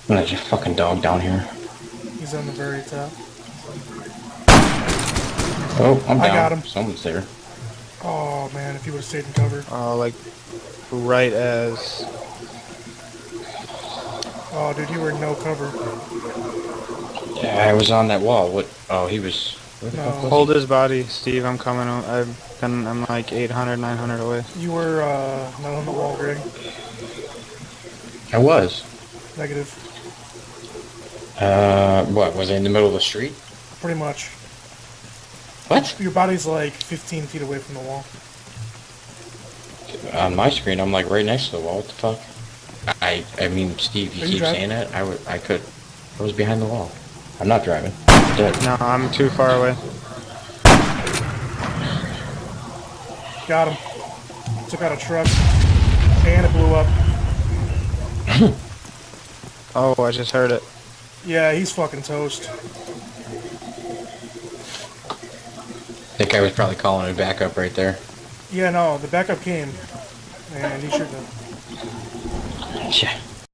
There's a fucking dog down here. He's on the very top. Oh, I'm I down. got him. Someone's there. Oh man, if he would have stayed in cover. Like, right as... Oh dude, you were in no cover. Yeah, I was on that wall. What? Oh, he was... Where the fuck No. was Hold he? his body, Steve. I'm coming. I'm like 800, 900 away. You were not on the wall, Greg. I was. Negative. What? Was I in the middle of the street? Pretty much. What? Your body's like 15 feet away from the wall. On my screen, I'm like right next to the wall. What the fuck? I mean, Steve, you Are you keep driving? saying that. I was behind the wall. I'm not driving. I'm dead. No, I'm too far away. Got him. Took out a truck. And it blew up. Oh, I just heard it. Yeah, he's fucking toast. I think I was probably calling it back up right there. Yeah, no, the backup came. And he should have. Yeah.